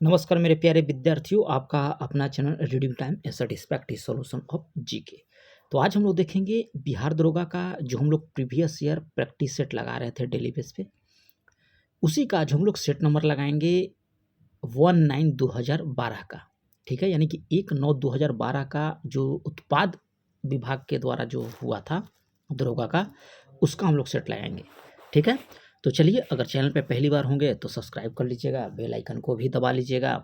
नमस्कार मेरे प्यारे विद्यार्थियों, आपका अपना channel reading time A satisfactory solution of GK. तो आज हम लोग देखेंगे बिहार दरोगा का जो हम लोग प्रीवियस ईयर प्रैक्टिस सेट लगा रहे थे डेली बेस पे, उसी का जो हम लोग सेट नंबर लगाएंगे 19/2012 का। ठीक है, यानी कि 1/9/2012 का जो उत्पाद विभाग के द्वारा जो हुआ था दरोगा का, उसका हम लोग सेट लगाएंगे। ठीक है, तो चलिए, अगर चैनल पे पहली बार होंगे तो सब्सक्राइब कर लीजिएगा, बेल आइकन को भी दबा लीजिएगा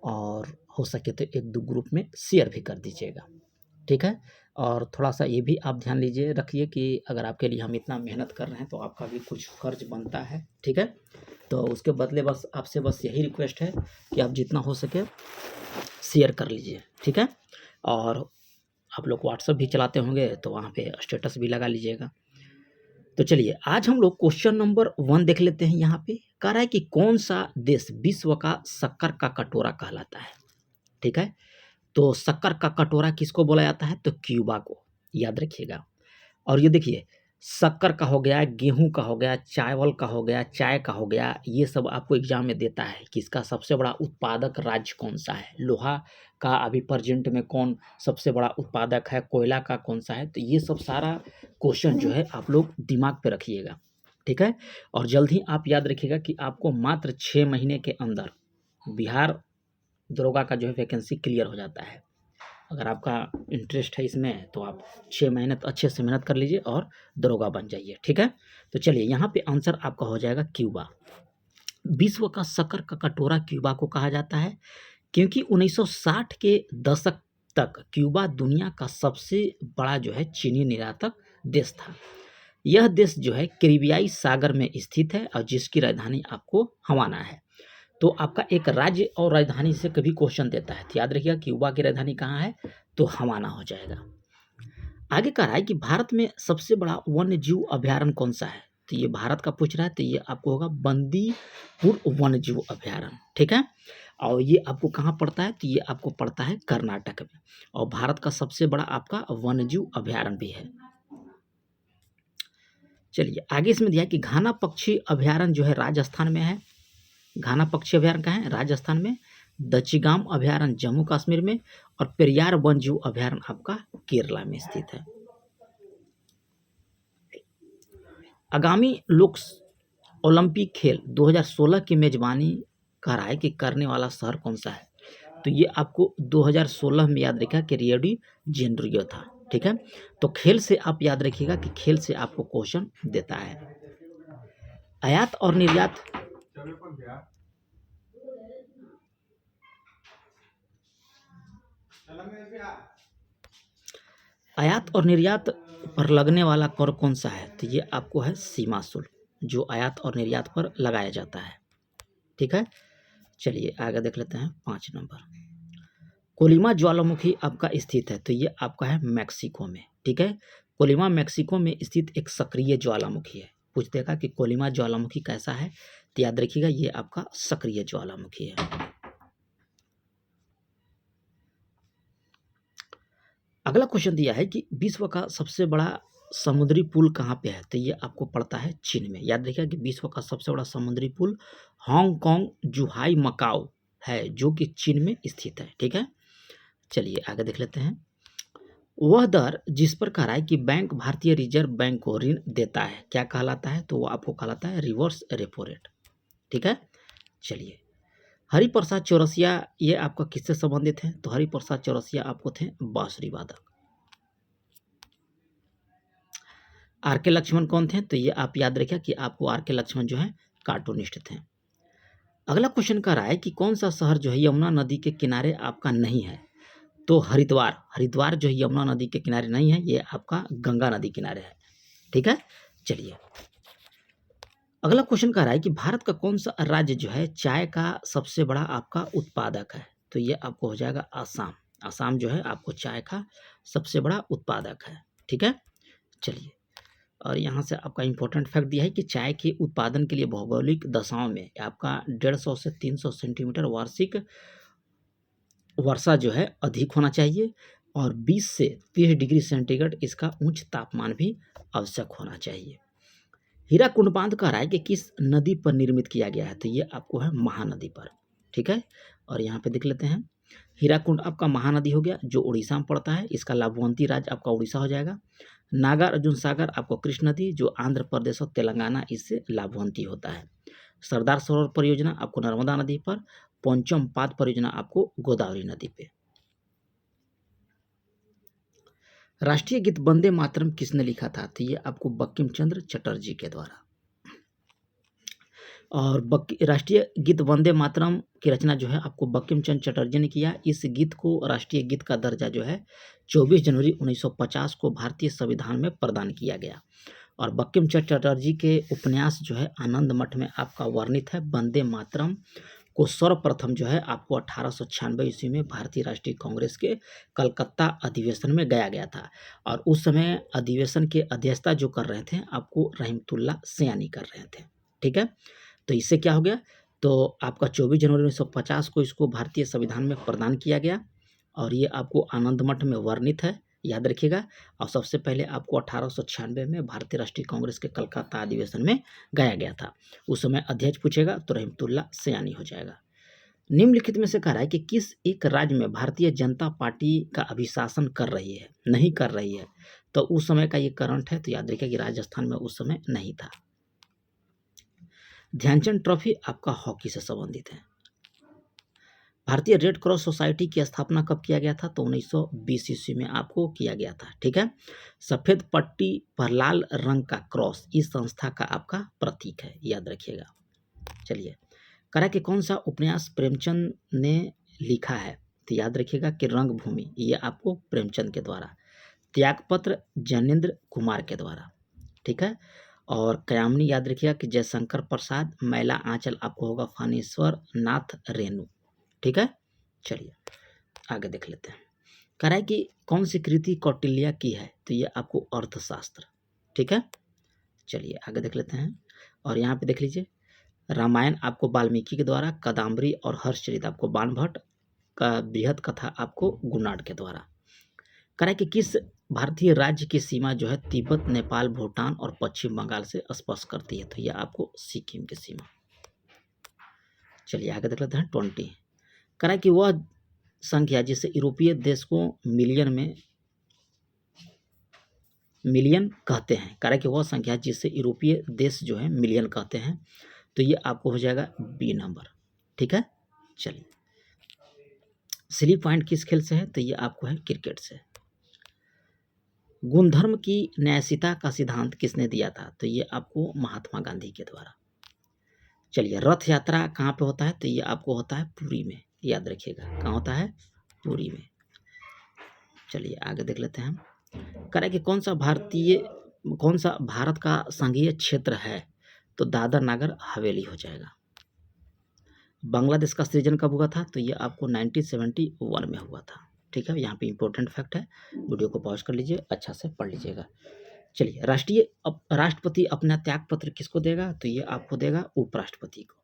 और हो सके तो एक दो ग्रुप में शेयर भी कर दीजिएगा। ठीक है, और थोड़ा सा ये भी आप ध्यान लीजिए रखिए कि अगर आपके लिए हम इतना मेहनत कर रहे हैं तो आपका भी कुछ फर्ज बनता है। ठीक है, तो उसके बदले बस आपसे बस यही रिक्वेस्ट है कि आप जितना हो सके शेयर कर लीजिए। ठीक है, और आप लोग व्हाट्सएप भी चलाते होंगे तो वहाँ पे स्टेटस भी लगा लीजिएगा। तो चलिए, आज हम लोग क्वेश्चन नंबर 1 देख लेते हैं। यहाँ पे कह रहा है कि कौन सा देश विश्व का शक्कर का कटोरा कहलाता है। ठीक है, तो शक्कर का कटोरा किसको बोला जाता है? तो क्यूबा को, याद रखिएगा। और ये देखिए, शक्कर का हो गया, गेहूं का हो गया, चावल का हो गया, चाय का हो गया, ये सब आपको एग्जाम में देता है कि इसका सबसे बड़ा उत्पादक राज्य कौन सा है। लोहा का अभी प्रेजेंट में कौन सबसे बड़ा उत्पादक है, कोयला का कौन सा है। तो ये सब सारा क्वेश्चन जो है आप लोग दिमाग पे रखिएगा। ठीक है, और जल्द ही आप याद रखिएगा कि आपको मात्र 6 महीने के अंदर बिहार दरोगा का जो है वैकेंसी क्लियर हो जाता है। अगर आपका इंटरेस्ट है इसमें तो आप 6 महीने अच्छे से मेहनत कर लीजिए और दरोगा बन जाइए। ठीक है, तो चलिए, यहाँ पे आंसर आपका हो जाएगा क्यूबा। विश्व का शक्कर का कटोरा क्यूबा को कहा जाता है क्योंकि 1960 के दशक तक क्यूबा दुनिया का सबसे बड़ा जो है चीनी निर्यातक देश था। यह देश जो है कैरिबियाई सागर में स्थित है और जिसकी राजधानी आपको हवाना है। तो आपका एक राज्य और राजधानी से कभी क्वेश्चन देता है तो याद रखिएगा क्यूबा की राजधानी कहाँ है, तो हवाना हो जाएगा। आगे कह रहा है कि भारत में सबसे बड़ा वन्य जीव अभयारण्य कौन सा है। तो ये भारत का पूछ रहा है, तो ये आपको होगा बंदीपुर वन्य जीव अभयारण्य। ठीक है, और ये आपको कहाँ पड़ता है? तो ये आपको पड़ता है कर्नाटक में, और भारत का सबसे बड़ा आपका वन्य जीव अभयारण्य भी है। चलिए, आगे इसमें दिया है कि घाना पक्षी अभयारण्य जो है राजस्थान में है। घाना पक्षी अभयारण्य कहाँ है? राजस्थान में। दचिगाम अभयारण्य जम्मू कश्मीर में, और पेरियार वन जीव अभयारण्य आपका केरला में स्थित है। आगामी लोक ओलंपिक खेल 2016 की मेजबानी कर रहा है कि करने वाला शहर कौन सा है। तो ये आपको 2016 में याद रखिएगा कि रियो डी जेनेरियो था। ठीक है, तो खेल से आप याद रखिएगा कि खेल से आपको क्वेश्चन देता है। आयात और निर्यात आयात और निर्यात पर लगने वाला कर कौन सा है? तो ये आपको है सीमा शुल्क, जो आयात और निर्यात पर लगाया जाता है। ठीक है, चलिए आगे देख लेते हैं 5 नंबर। कोलिमा ज्वालामुखी आपका स्थित है, तो ये आपका है मैक्सिको में। ठीक है, कोलिमा मैक्सिको में स्थित एक सक्रिय ज्वालामुखी है। पूछ देगा कि कोलिमा ज्वालामुखी कैसा है, तो याद रखिएगा ये आपका सक्रिय ज्वालामुखी है। अगला क्वेश्चन दिया है कि विश्व का सबसे बड़ा समुद्री पुल कहाँ पे है। तो ये आपको पड़ता है चीन में। याद रखिएगा कि विश्व का सबसे बड़ा समुद्री पुल हांगकांग जुहाई मकाओ है, जो कि चीन में स्थित है। ठीक है, चलिए आगे देख लेते हैं। वह दर जिस पर कह रहा है कि बैंक भारतीय रिजर्व बैंक को ऋण देता है क्या कहलाता है? तो वो आपको कहलाता है रिवर्स रेपो रेट। ठीक है, चलिए, हरिप्रसाद चौरसिया ये आपका किससे संबंधित है? तो हरिप्रसाद चौरसिया आपको थे बांसुरी वादक। आर के लक्ष्मण कौन थे? तो ये आप याद रखिए कि आपको आर के लक्ष्मण जो है कार्टूनिस्ट थे। अगला क्वेश्चन कह रहा है कि कौन सा शहर जो है यमुना नदी के किनारे आपका नहीं है। तो हरिद्वार, हरिद्वार जो है यमुना नदी के किनारे नहीं है, ये आपका गंगा नदी किनारे है। ठीक है, चलिए, अगला क्वेश्चन कह रहा है कि भारत का कौन सा राज्य जो है चाय का सबसे बड़ा आपका उत्पादक है। तो ये आपको हो जाएगा आसाम। आसाम जो है आपको चाय का सबसे बड़ा उत्पादक है। ठीक है, चलिए, और यहाँ से आपका इम्पोर्टेंट फैक्ट दिया है कि चाय के उत्पादन के लिए भौगोलिक दशाओं में आपका 150 से 300 सेंटीमीटर वार्षिक वर्षा जो है अधिक होना चाहिए, और 20 से 30 डिग्री सेंटीग्रेड इसका उच्च तापमान भी आवश्यक होना चाहिए। हीराकुंड बांध कह रहा है कि किस नदी पर निर्मित किया गया है। तो ये आपको है महानदी पर। ठीक है। और यहाँ पे देख लेते हैं, हीराकुंड आपका महानदी हो गया जो उड़ीसा में पड़ता है, इसका लाभवंती राज्य आपका उड़ीसा हो जाएगा। नागार्जुन सागर आपको कृष्ण नदी जो आंध्र प्रदेश और तेलंगाना इससे लाभवंती होता है। सरदार सरोवर परियोजना आपको नर्मदा नदी पर, पंचम पाद परियोजना आपको गोदावरी नदी पे। राष्ट्रीय गीत वंदे मातरम किसने लिखा था? तो ये आपको बंकिम चंद्र चटर्जी के द्वारा। और राष्ट्रीय गीत वंदे मातरम की रचना जो है आपको बंकिम चंद्र चटर्जी ने किया। इस गीत को राष्ट्रीय गीत का दर्जा जो है 24 जनवरी 1950 को भारतीय संविधान में प्रदान किया गया। और बंकिम चंद्र चटर्जी के उपन्यास जो है आनंद मठ में आपका वर्णित है। वंदे मातरम को सर्वप्रथम जो है आपको 1896 ईस्वी में भारतीय राष्ट्रीय कांग्रेस के कलकत्ता अधिवेशन में गाया गया था। और उस समय अधिवेशन के अध्यक्षता जो कर रहे थे आपको रहमतुल्लाह सयानी कर रहे थे। ठीक है, तो इससे क्या हो गया, तो आपका 24 जनवरी 1950 को इसको भारतीय संविधान में प्रदान किया गया। और ये आपको आनंद मठ में वर्णित है, याद रखिएगा। और सबसे पहले आपको 1896 में भारतीय राष्ट्रीय कांग्रेस के कलकत्ता अधिवेशन में गाया गया था। उस समय अध्यक्ष पूछेगा तो रहमतुल्लाह सयानी हो जाएगा। निम्नलिखित में से कह रहा है कि किस एक राज्य में भारतीय जनता पार्टी का अभिशासन कर रही है, नहीं कर रही है। तो उस समय का ये करंट है, तो याद रखिए कि राजस्थान में उस समय नहीं था। ध्यानचंद ट्रॉफी आपका हॉकी से संबंधित है। भारतीय रेड क्रॉस सोसाइटी की स्थापना कब किया गया था? तो 1920 ईस्वी में आपको किया गया था। ठीक है, सफेद पट्टी पर लाल रंग का क्रॉस इस संस्था का आपका प्रतीक है, याद रखिएगा। चलिए, करा कि कौन सा उपन्यास प्रेमचंद ने लिखा है? तो याद रखिएगा कि रंगभूमि, ये आपको प्रेमचंद के द्वारा। त्यागपत्र जैनेन्द्र कुमार के द्वारा। ठीक है, और कयामनी याद रखिएगा कि जयशंकर प्रसाद। मैला आंचल आपको होगा फानेश्वर नाथ रेणु। ठीक है, चलिए आगे देख लेते हैं। कह रहा है कि कौन सी कृति कौटिल्य की है? तो ये आपको अर्थशास्त्र। ठीक है, चलिए आगे देख लेते हैं। और यहाँ पे देख लीजिए, रामायण आपको वाल्मीकि के द्वारा, कादम्बरी और हर्षचरित आपको बाणभट्ट का, बृहद कथा आपको गुणाढ़ के द्वारा। कह रहा है कि किस भारतीय राज्य की सीमा जो है तिब्बत, नेपाल, भूटान और पश्चिम बंगाल से स्पर्श करती है? तो यह आपको सिक्किम की सीमा। चलिए आगे देख लेते हैं 20। कह रहा है कि वह संख्या जिसे यूरोपीय देश को मिलियन कहते हैं। कह रहा है कि वह संख्या जिसे यूरोपीय देश जो है मिलियन कहते हैं। तो ये आपको हो जाएगा बी नंबर। ठीक है, चलिए स्लिप पॉइंट किस खेल से है? तो ये आपको है क्रिकेट से। गुणधर्म की न्यायसीता का सिद्धांत किसने दिया था? तो ये आपको महात्मा गांधी के द्वारा। चलिए, रथ यात्रा कहाँ पे होता है? तो ये आपको होता है पुरी में, याद रखिएगा। कहाँ होता है? पुरी में। चलिए आगे देख लेते हैं। कह रहा है कि कौन सा भारत का संघीय क्षेत्र है? तो दादर नागर हवेली हो जाएगा। बांग्लादेश का सृजन कब हुआ था? तो ये आपको 1971 में हुआ था। ठीक है, यहाँ पे इंपॉर्टेंट फैक्ट है, वीडियो को पॉज कर लीजिए, अच्छा से पढ़ लीजिएगा। चलिए, राष्ट्रपति अपना त्याग पत्र किसको देगा? तो ये आपको देगा उपराष्ट्रपति को।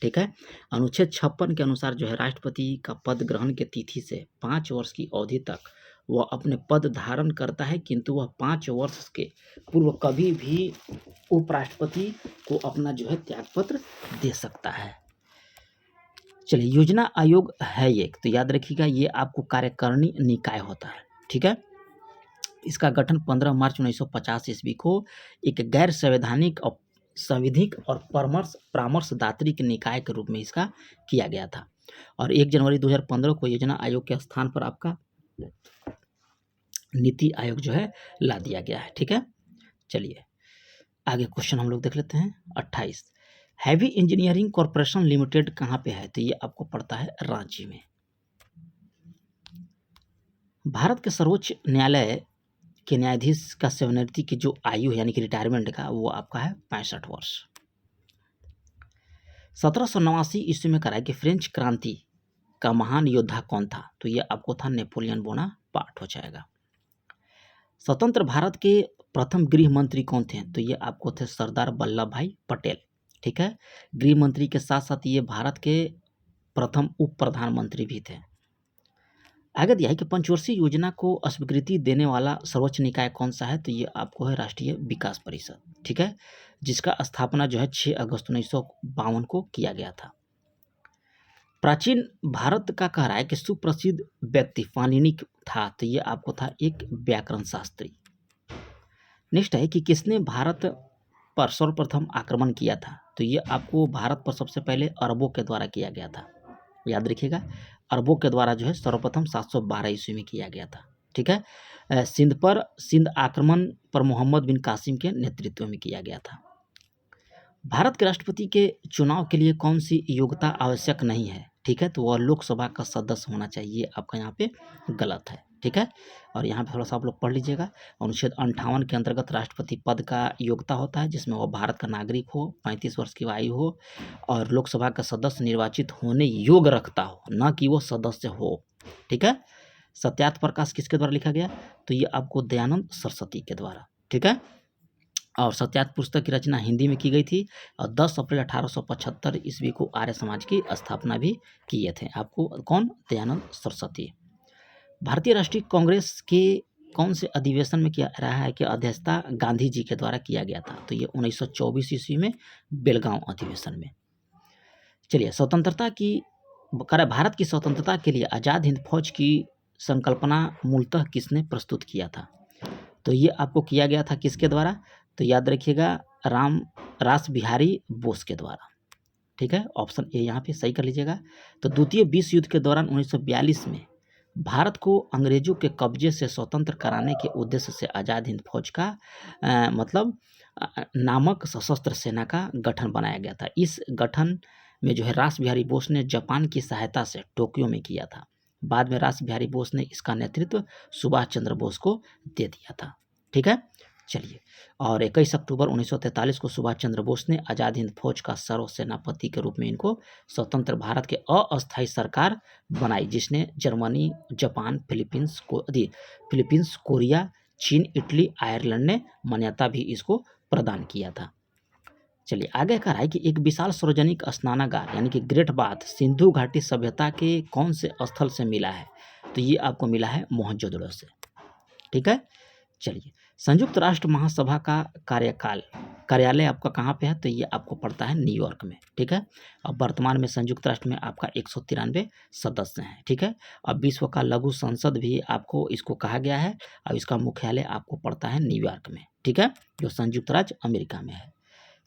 ठीक है, अनुच्छेद 56 के अनुसार जो है राष्ट्रपति का पद ग्रहण की तिथि से 5 वर्ष की अवधि तक वह अपने पद धारण करता है, किंतु वह 5 वर्ष के पूर्व कभी भी उपराष्ट्रपति को अपना जो है त्याग पत्र दे सकता है। चलिए, योजना आयोग है एक, तो याद रखिएगा ये आपको कार्यकारिणी निकाय होता है। ठीक है, इसका गठन 15 मार्च 1950 ईस्वी को एक गैर संवैधानिक और संविधिक और परामर्शदात्री के निकाय के रूप में इसका किया गया था। और 1 जनवरी 2015 को योजना आयोग के स्थान पर आपका नीति आयोग जो है ला दिया गया है। ठीक है, चलिए आगे क्वेश्चन हम लोग देख लेते हैं 28। हैवी इंजीनियरिंग कॉर्पोरेशन लिमिटेड कहाँ पे है? तो ये आपको पड़ता है रांची में। भारत के सर्वोच्च न्यायालय के न्यायाधीश का सेवानिवृत्ति की जो आयु है यानी कि रिटायरमेंट का, वो आपका है 65 वर्ष। 1789 ईस्वी में कराया कि फ्रेंच क्रांति का महान योद्धा कौन था? तो ये आपको था नेपोलियन बोनापार्ट हो जाएगा। स्वतंत्र भारत के प्रथम गृह मंत्री कौन थे? तो ये आपको थे सरदार वल्लभ भाई पटेल। ठीक है, गृह मंत्री के साथ साथ ये भारत के प्रथम उप प्रधानमंत्री भी थे। आगे दिया है कि पंचवर्षीय योजना को स्वीकृति देने वाला सर्वोच्च निकाय कौन सा है? तो ये आपको है राष्ट्रीय विकास परिषद। ठीक है, जिसका स्थापना जो है 6 अगस्त 1952 को किया गया था। प्राचीन भारत का कह रहा है कि सुप्रसिद्ध व्यक्ति पाणिनि था, तो ये आपको था एक व्याकरण शास्त्री। नेक्स्ट है कि किसने भारत पर सर्वप्रथम आक्रमण किया था, तो ये आपको भारत पर सबसे पहले अरबों के द्वारा किया गया था, याद रखिएगा। अरबों के द्वारा जो है सर्वप्रथम 712 ईस्वी में किया गया था। ठीक है। सिंध आक्रमण पर मोहम्मद बिन कासिम के नेतृत्व में किया गया था। भारत के राष्ट्रपति के चुनाव के लिए कौन सी योग्यता आवश्यक नहीं है, ठीक है, तो वह लोकसभा का सदस्य होना चाहिए, आपका यहाँ पे गलत है। ठीक है। और यहाँ पे थोड़ा सा आप लोग पढ़ लीजिएगा। अनुच्छेद 58 के अंतर्गत राष्ट्रपति पद का योग्यता होता है जिसमें वह भारत का नागरिक हो, 35 वर्ष की आयु हो और लोकसभा का सदस्य निर्वाचित होने योग्य रखता हो, न कि वो सदस्य हो। ठीक है। सत्यार्थ प्रकाश किसके द्वारा लिखा गया, तो ये आपको दयानंद सरस्वती के द्वारा। ठीक है। और सत्यार्थ पुस्तक की रचना हिंदी में की गई थी और 10 अप्रैल 1875 ईस्वी को आर्य समाज की स्थापना भी किए थे, आपको कौन, दयानंद सरस्वती। भारतीय राष्ट्रीय कांग्रेस के कौन से अधिवेशन में किया रहा है कि अध्यक्षता गांधी जी के द्वारा किया गया था, तो ये 1924 ईस्वी में बेलगांव अधिवेशन में। चलिए, स्वतंत्रता की भारत की स्वतंत्रता के लिए आज़ाद हिंद फौज की संकल्पना मूलतः किसने प्रस्तुत किया था, तो ये आपको किया गया था किसके द्वारा, तो याद रखिएगा रास बिहारी बोस के द्वारा। ठीक है। ऑप्शन ए यहाँ पे सही कर लीजिएगा। तो द्वितीय विश्व युद्ध के दौरान 1942 में भारत को अंग्रेजों के कब्जे से स्वतंत्र कराने के उद्देश्य से आज़ाद हिंद फौज का नामक सशस्त्र सेना का गठन बनाया गया था। इस गठन में जो है रास बिहारी बोस ने जापान की सहायता से टोक्यो में किया था। बाद में रास बिहारी बोस ने इसका नेतृत्व सुभाष चंद्र बोस को दे दिया था। ठीक है। चलिए, और 21 अक्टूबर 1943 को सुभाष चंद्र बोस ने आज़ाद हिंद फौज का सर्व सेनापति के रूप में इनको स्वतंत्र भारत के अस्थायी सरकार बनाई, जिसने जर्मनी, जापान, फिलीपींस, कोरिया, चीन, इटली, आयरलैंड ने मान्यता भी इसको प्रदान किया था। चलिए, आगे कह रहा है कि एक विशाल सार्वजनिक स्नानागार यानी कि ग्रेट बाथ सिंधु घाटी सभ्यता के कौन से स्थल से मिला है, तो ये आपको मिला है मोहनजोदड़ो से। ठीक है। चलिए, संयुक्त राष्ट्र महासभा का कार्यालय आपका कहाँ पे है, तो ये आपको पड़ता है न्यूयॉर्क में। ठीक है। अब वर्तमान में संयुक्त राष्ट्र में आपका 193 सदस्य हैं। ठीक है। अब विश्व का लघु संसद भी आपको इसको कहा गया है। अब इसका मुख्यालय आपको पड़ता है न्यूयॉर्क में। ठीक है, जो संयुक्त राज्य अमेरिका में है।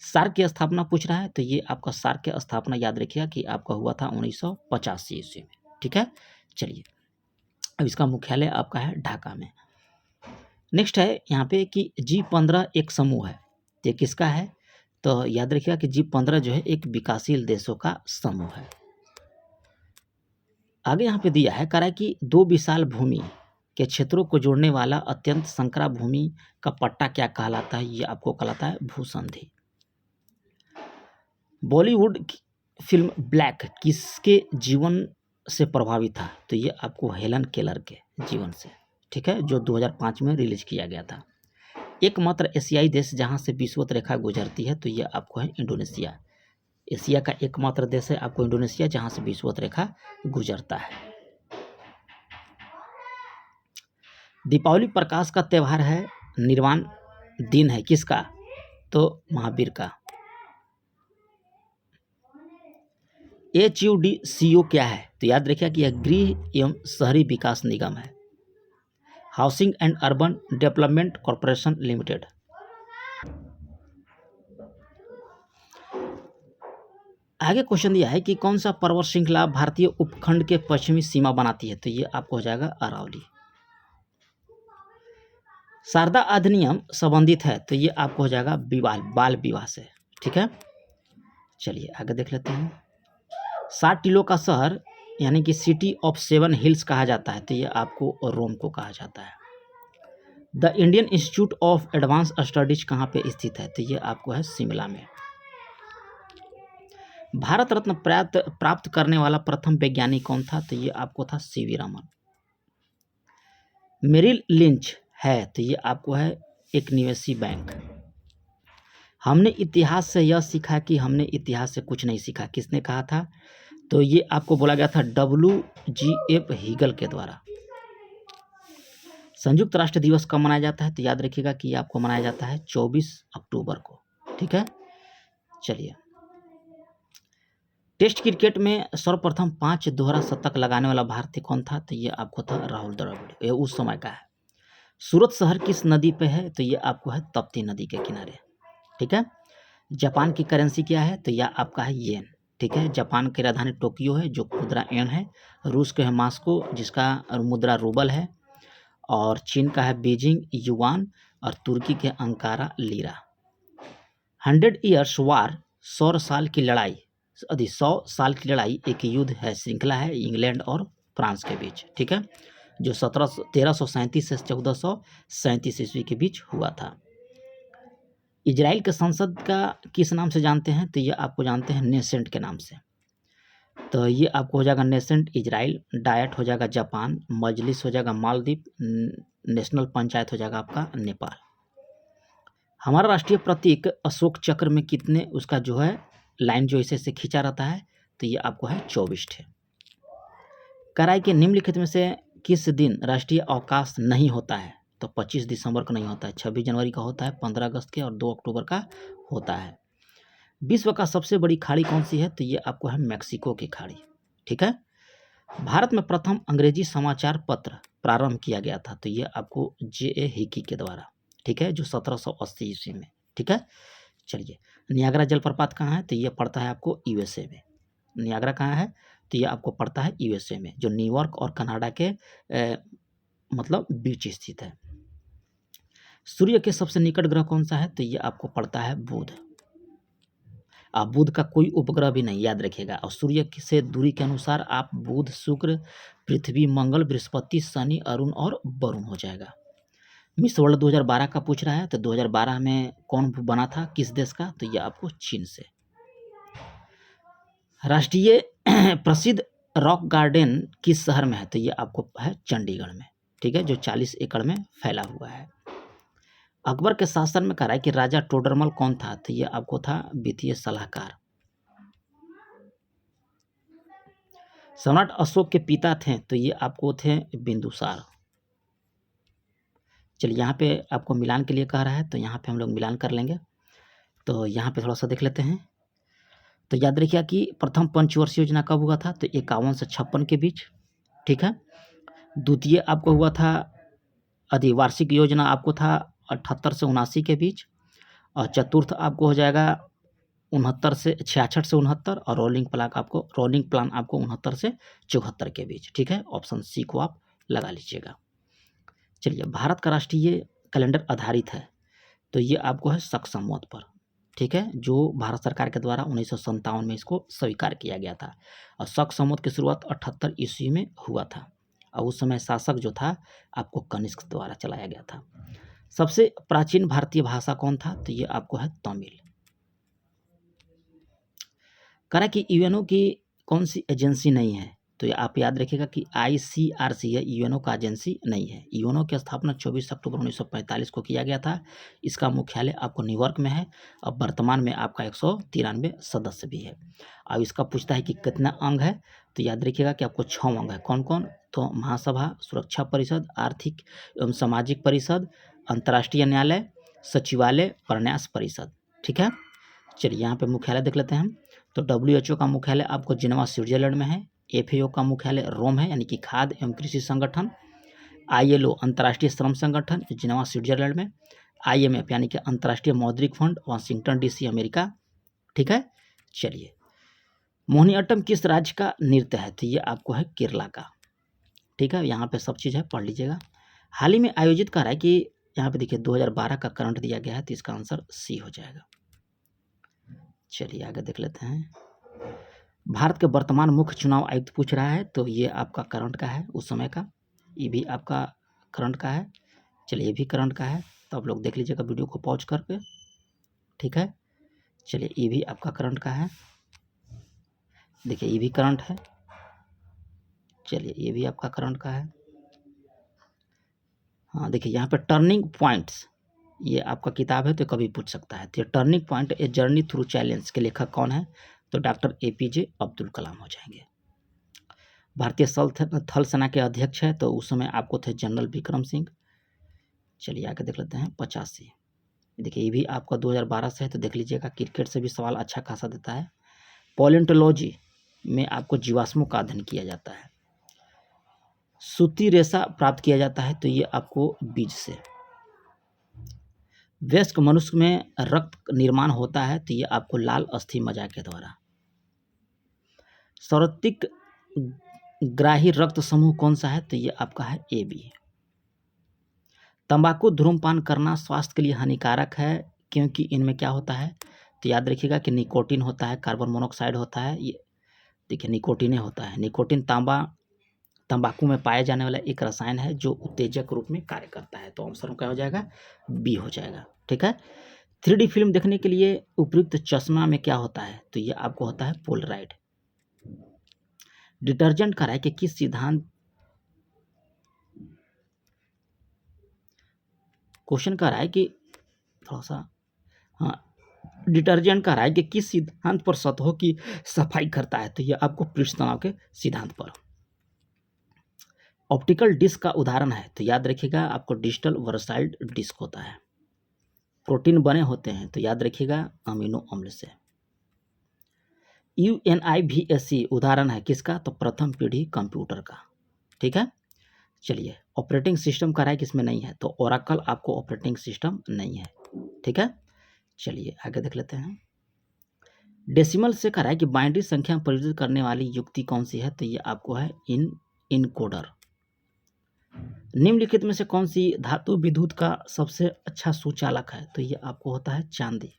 सार्क की स्थापना पूछ रहा है, तो ये आपका सार्क की स्थापना याद रखिएगा कि आपका हुआ था 1985 ईस्वी में। ठीक है। चलिए, अब इसका मुख्यालय आपका है ढाका में। नेक्स्ट है यहाँ पे कि G15 एक समूह है, ये किसका है, तो याद रखिएगा कि G15 जो है एक विकासशील देशों का समूह है। आगे यहाँ पे दिया है, कह रहा है कि दो विशाल भूमि के क्षेत्रों को जोड़ने वाला अत्यंत संकरा भूमि का पट्टा क्या कहलाता है, ये आपको कहलाता है भूसंधि। बॉलीवुड फिल्म ब्लैक किसके जीवन से प्रभावित था, तो ये आपको हेलन केलर के जीवन से। ठीक है, जो 2005 में रिलीज किया गया था। एकमात्र एशियाई देश जहां से विषुवत रेखा गुजरती है, तो ये आपको है इंडोनेशिया। एशिया का एकमात्र देश है आपको इंडोनेशिया जहां से विषुवत रेखा गुजरता है। दीपावली प्रकाश का त्यौहार है, निर्वाण दिन है किसका, तो महावीर का। HUDCO क्या है, तो याद रखिए कि यह गृह एवं शहरी विकास निगम है। Housing and urban development corporation limited. आगे क्वेश्चन दिया है कि कौन सा पर्वत श्रृंखला भारतीय उपखंड के पश्चिमी सीमा बनाती है, तो ये आपको हो जाएगा अरावली। शारदा अधिनियम संबंधित है, तो ये आपको हो जाएगा बाल विवाह से। ठीक है। चलिए आगे देख लेते हैं। 7 टीलों का शहर यानी कि सिटी ऑफ 7 हिल्स कहा जाता है, तो ये आपको रोम को कहा जाता है। The Indian institute of advance studies कहाँ पे स्थित है, तो ये आपको है शिमला में। भारत रत्न प्राप्त करने वाला प्रथम वैज्ञानिक कौन था, तो ये आपको था सीवी रमन। मेरिल लिंच है, तो ये आपको है एक निवेशी बैंक। हमने इतिहास से यह सीखा कि हमने इतिहास से कुछ नहीं सीखा, किसने कहा था, तो ये आपको बोला गया था WGF हीगल के द्वारा। संयुक्त राष्ट्र दिवस कब मनाया जाता है, तो याद रखिएगा कि आपको मनाया जाता है 24 अक्टूबर को। ठीक है। चलिए, टेस्ट क्रिकेट में सर्वप्रथम 5 दोहरा शतक लगाने वाला भारतीय कौन था? तो ये आपको था राहुल द्रविड़, ये उस समय का है। सूरत शहर किस नदी पे है? तो ये आपको है तप्ती नदी के किनारे, ठीक है। जापान की करेंसी क्या है? तो यह आपका है येन, ठीक है। जापान की राजधानी टोक्यो है जो मुद्रा येन है। रूस के है मॉस्को जिसका मुद्रा रूबल है। और चीन का है बीजिंग युआन। और तुर्की के अंकारा लीरा। 100 ईयर्स वार 100 साल की लड़ाई 100 साल की लड़ाई एक युद्ध है, श्रृंखला है इंग्लैंड और फ्रांस के बीच, ठीक है, जो 1337 से 1437 ईस्वी के बीच हुआ था। इजराइल के संसद का किस नाम से जानते हैं? तो ये आपको जानते हैं नेसेंट के नाम से। तो ये आपको हो जाएगा नेसेंट इजराइल, डायट हो जाएगा जापान, मजलिस हो जाएगा मालदीव, नेशनल पंचायत हो जाएगा आपका नेपाल। हमारा राष्ट्रीय प्रतीक अशोक चक्र में कितने उसका जो है लाइन जो इसे से खींचा रहता है? तो ये आपको है 24 है। कराई के निम्नलिखित में से किस दिन राष्ट्रीय अवकाश नहीं होता है? तो 25 दिसंबर को नहीं होता है, 26 जनवरी का होता है, 15 अगस्त के और 2 अक्टूबर का होता है। विश्व का सबसे बड़ी खाड़ी कौन सी है? तो ये आपको है मैक्सिको की खाड़ी, ठीक है। भारत में प्रथम अंग्रेजी समाचार पत्र प्रारंभ किया गया था? तो ये आपको J.A. हिकी के द्वारा, ठीक है, जो 1780 ईस्वी में, ठीक है। चलिए, नियाग्रा जलप्रपात कहाँ है? तो ये पड़ता है आपको USA में। नियाग्रा कहाँ है? तो ये आपको पड़ता है USA में, जो न्यूयॉर्क और कनाडा के मतलब बीच स्थित है। सूर्य के सबसे निकट ग्रह कौन सा है? तो ये आपको पड़ता है बुध। बुध का कोई उपग्रह भी नहीं, याद रखिएगा। और सूर्य से दूरी के अनुसार आप बुध, शुक्र, पृथ्वी, मंगल, बृहस्पति, शनि, अरुण और वरुण हो जाएगा। मिस वर्ल्ड 2012 का पूछ रहा है, तो 2012 में कौन बना था, किस देश का? तो ये आपको चीन से। राष्ट्रीय प्रसिद्ध रॉक गार्डन किस शहर में है? तो ये आपको है चंडीगढ़ में, ठीक है, जो 40 एकड़ में फैला हुआ है। अकबर के शासन में कहा है कि राजा टोडरमल कौन था? तो ये आपको था वित्तीय सलाहकार। सम्राट अशोक के पिता थे? तो ये आपको थे बिंदुसार। चलिए, यहाँ पे आपको मिलान के लिए कह रहा है, तो यहाँ पे हम लोग मिलान कर लेंगे। तो यहाँ पे थोड़ा सा देख लेते हैं। तो याद रखिए कि प्रथम पंचवर्षीय योजना कब हुआ था? तो 51 से 56 के बीच, ठीक है। द्वितीय आपको हुआ था अधिवार्षिक योजना आपको था 78 से 79 के बीच। और चतुर्थ आपको हो जाएगा 69 से 66 से 69। और रोलिंग प्लान आपको 69 से 74 के बीच, ठीक है। ऑप्शन सी को आप लगा लीजिएगा। चलिए, भारत का राष्ट्रीय कैलेंडर आधारित है? तो ये आपको है शक संवत पर, ठीक है, जो भारत सरकार के द्वारा 1957 में इसको स्वीकार किया गया था। और शक संवत की शुरुआत 78 ईस्वी में हुआ था। और उस समय शासक जो था आपको कनिष्क द्वारा चलाया गया था। सबसे प्राचीन भारतीय भाषा कौन था? तो ये आपको है तमिल। करा कि यूएनओ की कौन सी एजेंसी नहीं है? तो ये आप याद रखिएगा कि ICRC है, यूएनओ का एजेंसी नहीं है। यूएनओ की स्थापना 24 अक्टूबर 1945 को किया गया था। इसका मुख्यालय आपको न्यूयॉर्क में है। और वर्तमान में आपका 193 सदस्य भी है। अब इसका पूछता है कि कितना अंग है? तो याद रखिएगा कि आपको 6 अंग है। कौन कौन? तो महासभा, सुरक्षा परिषद, आर्थिक एवं सामाजिक परिषद, अंतर्राष्ट्रीय न्यायालय, सचिवालय, प्रन्यास परिषद, ठीक है। चलिए, यहाँ पे मुख्यालय देख लेते हैं हम। तो WHO का मुख्यालय आपको जिनेवा स्विट्जरलैंड में है। FAO का मुख्यालय रोम है, यानी कि खाद्य एवं कृषि संगठन। ILO अंतर्राष्ट्रीय श्रम संगठन जिनेवा स्विट्जरलैंड में। IMF यानी कि अंतर्राष्ट्रीय मौद्रिक फंड वाशिंगटन DC अमेरिका, ठीक है। चलिए, मोहिनीअट्टम किस राज्य का नृत्य है? तो ये आपको है केरला का, ठीक है। यहाँ पे सब चीज़ है, पढ़ लीजिएगा। हाल ही में आयोजित कर रहा है कि यहाँ पे देखिए 2012 का करंट दिया गया है, तो इसका आंसर सी हो जाएगा। चलिए, आगे देख लेते हैं। भारत के वर्तमान मुख्य चुनाव आयुक्त पूछ रहा है, तो ये आपका करंट का है उस समय का। ये भी आपका करंट का है। चलिए, ये भी करंट का है, तो आप लोग देख लीजिएगा वीडियो को पॉज करके, ठीक है। चलिए, ये भी आपका करंट का है। देखिए, ये भी करंट है। चलिए, ये भी आपका करंट का है। हाँ, देखिए यहाँ पे टर्निंग पॉइंट्स, ये आपका किताब है तो कभी पूछ सकता है। तो turning point a journey through challenge के लेखक कौन है? तो डॉक्टर APJ अब्दुल कलाम हो जाएंगे। भारतीय थल सेना के अध्यक्ष है, तो उस समय आपको थे जनरल विक्रम सिंह। चलिए, आगे देख लेते हैं 85। देखिए, ये भी आपका 2012 से है, तो देख लीजिएगा। क्रिकेट से भी सवाल अच्छा खासा देता है। पॉलियोंटोलॉजी में आपको जीवाश्मों का अध्ययन किया जाता है। सूती रेशा प्राप्त किया जाता है तो ये आपको बीज से। वयस्क मनुष्य में रक्त निर्माण होता है तो ये आपको लाल अस्थि मज्जा के द्वारा। सर्वाधिक ग्राही रक्त समूह कौन सा है तो ये आपका है ए बी। तंबाकू धूम्रपान करना स्वास्थ्य के लिए हानिकारक है क्योंकि इनमें क्या होता है तो याद रखिएगा कि निकोटीन होता है, कार्बन मोनोऑक्साइड होता है, ये देखिए निकोटीन होता है। निकोटीन तंबाकू में पाया जाने वाला एक रसायन है जो उत्तेजक रूप में कार्य करता है। तो आंसर क्या हो जाएगा, बी हो जाएगा। ठीक है। 3D फिल्म देखने के लिए उपयुक्त चश्मा में क्या होता है तो ये आपको होता है पोलराइड। डिटर्जेंट का राय के किस सिद्धांत, क्वेश्चन का राय कि थोड़ा सा, हाँ, डिटर्जेंट का राय कि किस सिद्धांत पर सतहों की सफाई करता है तो ये आपको पृष्ठ तनाव के सिद्धांत पर। ऑप्टिकल डिस्क का उदाहरण है तो याद रखिएगा आपको डिजिटल वर्साइल्ड डिस्क होता है। प्रोटीन बने होते हैं तो याद रखिएगा अमीनो अम्ल से। UNIVAC उदाहरण है किसका तो प्रथम पीढ़ी कंप्यूटर का। ठीक है। चलिए, ऑपरेटिंग सिस्टम का राय किसमें नहीं है तो ओरेकल आपको ऑपरेटिंग सिस्टम नहीं है। ठीक है। चलिए आगे देख लेते हैं। डेसिमल से कराए कि बाइनरी संख्या परिवर्तित करने वाली युक्ति कौन सी है तो ये आपको है इनकोडर। निम्नलिखित में से कौन सी धातु विद्युत का सबसे अच्छा सुचालक है तो ये आपको होता है चांदी।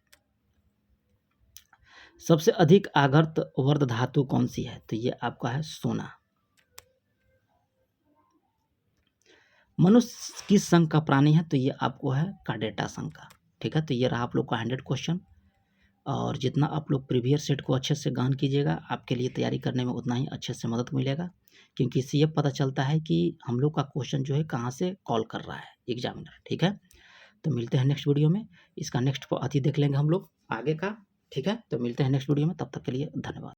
सबसे अधिक आघर्त वर्ध धातु कौन सी है तो ये आपका है सोना। मनुष्य किस संघ का प्राणी है तो ये आपको है कार्डेटा संघ का। ठीक है। तो ये रहा आप लोग का 100 क्वेश्चन, और जितना आप लोग प्रीवियस सेट को अच्छे से गहन कीजिएगा आपके लिए तैयारी करने में उतना ही अच्छे से मदद मिलेगा, क्योंकि इससे ये पता चलता है कि हम लोग का क्वेश्चन जो है कहाँ से कॉल कर रहा है एग्जामिनर। ठीक है। तो मिलते हैं नेक्स्ट वीडियो में, इसका नेक्स्ट अति देख लेंगे हम लोग आगे का। ठीक है। तो मिलते हैं नेक्स्ट वीडियो में, तब तक के लिए धन्यवाद।